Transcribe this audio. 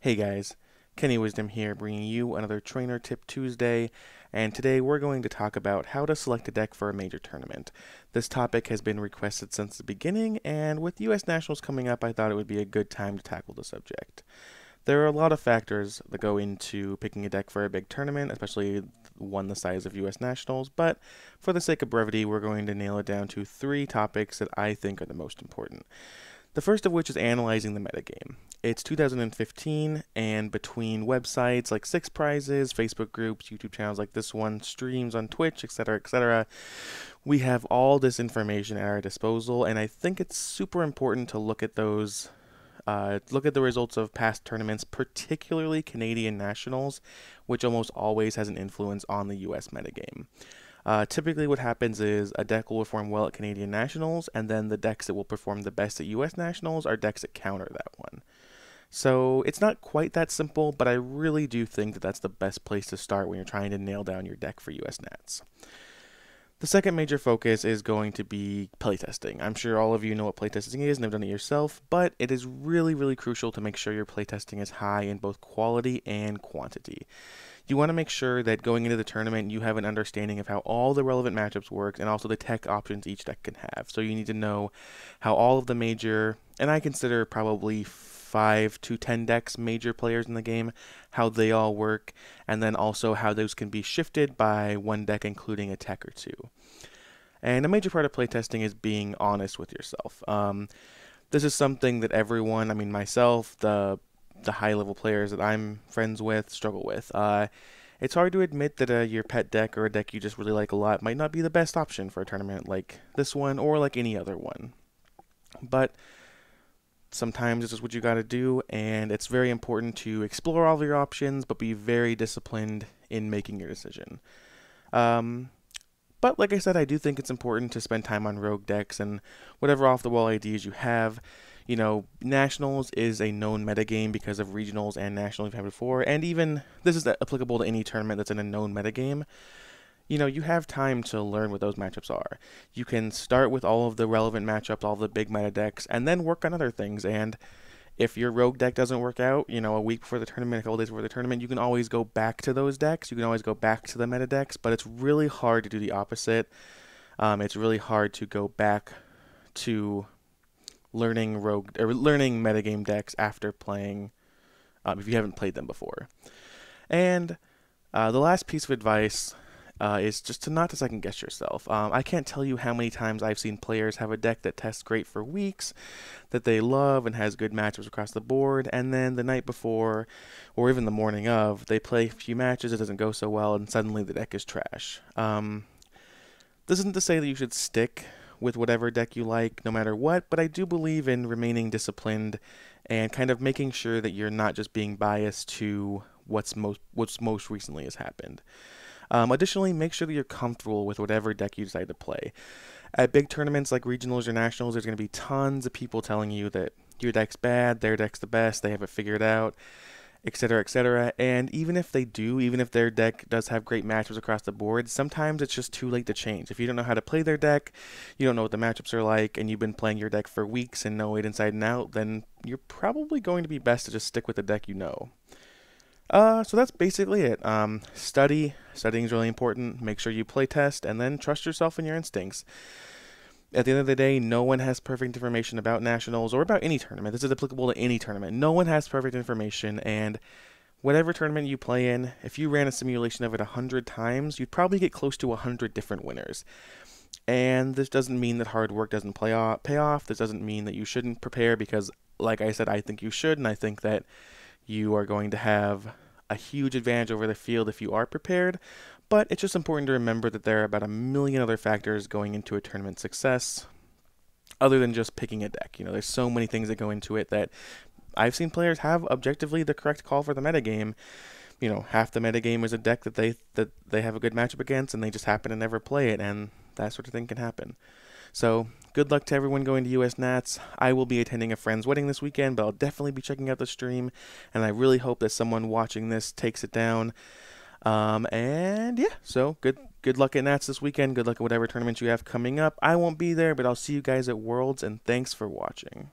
Hey guys, Kenny Wisdom here, bringing you another Trainer Tip Tuesday, and today we're going to talk about how to select a deck for a major tournament. This topic has been requested since the beginning, and with US Nationals coming up, I thought it would be a good time to tackle the subject. There are a lot of factors that go into picking a deck for a big tournament, especially one the size of US Nationals, but for the sake of brevity, we're going to nail it down to three topics that I think are the most important. The first of which is analyzing the metagame. It's 2015, and between websites like Six Prizes, Facebook groups, YouTube channels like this one, streams on Twitch, etc., we have all this information at our disposal, and I think it's super important to look at those. Look at the results of past tournaments, particularly Canadian Nationals, which almost always has an influence on the US metagame. Typically, what happens is a deck will perform well at Canadian Nationals, and then the decks that will perform the best at US Nationals are decks that counter that one. So it's not quite that simple, but I really do think that that's the best place to start when you're trying to nail down your deck for US Nats. The second major focus is going to be playtesting. I'm sure all of you know what playtesting is and have done it yourself, but it is really crucial to make sure your playtesting is high in both quality and quantity. You want to make sure that going into the tournament you have an understanding of how all the relevant matchups work and also the tech options each deck can have. So you need to know how all of the major, and I consider probably 5 to 10 decks major players in the game, how they all work, and then also how those can be shifted by one deck including a tech or two. And a major part of playtesting is being honest with yourself. This is something that everyone, I mean myself, the high level players that I'm friends with struggle with. It's hard to admit that your pet deck or a deck you just really like a lot might not be the best option for a tournament like this one or like any other one. But sometimes this is what you gotta do, and it's very important to explore all of your options, but be very disciplined in making your decision. But like I said, I do think it's important to spend time on rogue decks and whatever off the wall ideas you have. You know, Nationals is a known metagame because of regionals and nationals we've had before, and even this is applicable to any tournament that's in a known metagame. You know, you have time to learn what those matchups are. You can start with all of the relevant matchups, all of the big meta decks, and then work on other things. And if your rogue deck doesn't work out, you know, a week before the tournament, a couple days before the tournament, you can always go back to those decks. You can always go back to the meta decks, but it's really hard to do the opposite. It's really hard to go back to learning rogue or learning metagame decks after playing if you haven't played them before. And the last piece of advice is just to not to second guess yourself. I can't tell you how many times I've seen players have a deck that tests great for weeks, that they love and has good matchups across the board, and then the night before, or even the morning of, they play a few matches, it doesn't go so well, and suddenly the deck is trash. This isn't to say that you should stick with whatever deck you like, no matter what, but I do believe in remaining disciplined and kind of making sure that you're not just being biased to what's most recently has happened. Additionally, make sure that you're comfortable with whatever deck you decide to play. At big tournaments like regionals or nationals, there's going to be tons of people telling you that your deck's bad, their deck's the best, they have it figured out, etc. And even if they do, even if their deck does have great matchups across the board, sometimes it's just too late to change. If you don't know how to play their deck, you don't know what the matchups are like, and you've been playing your deck for weeks and know it inside and out, then you're probably going to be best to just stick with the deck you know. So that's basically it. Studying is really important. Make sure you play test, and then trust yourself and your instincts. At the end of the day, no one has perfect information about nationals or about any tournament. This is applicable to any tournament. No one has perfect information, and whatever tournament you play in, if you ran a simulation of it 100 times, you'd probably get close to 100 different winners. And this doesn't mean that hard work doesn't pay off. This doesn't mean that you shouldn't prepare because, like I said, I think you should, and I think that you are going to have a huge advantage over the field if you are prepared, but it's just important to remember that there are about a million other factors going into a tournament success other than just picking a deck. You know, there's so many things that go into it that I've seen players have objectively the correct call for the metagame. You know, half the metagame is a deck that they have a good matchup against and they just happen to never play it, and that sort of thing can happen. So, good luck to everyone going to US Nats. I will be attending a friend's wedding this weekend, but I'll definitely be checking out the stream, and I really hope that someone watching this takes it down. And yeah, so good luck at Nats this weekend. Good luck at whatever tournaments you have coming up. I won't be there, but I'll see you guys at Worlds, and thanks for watching.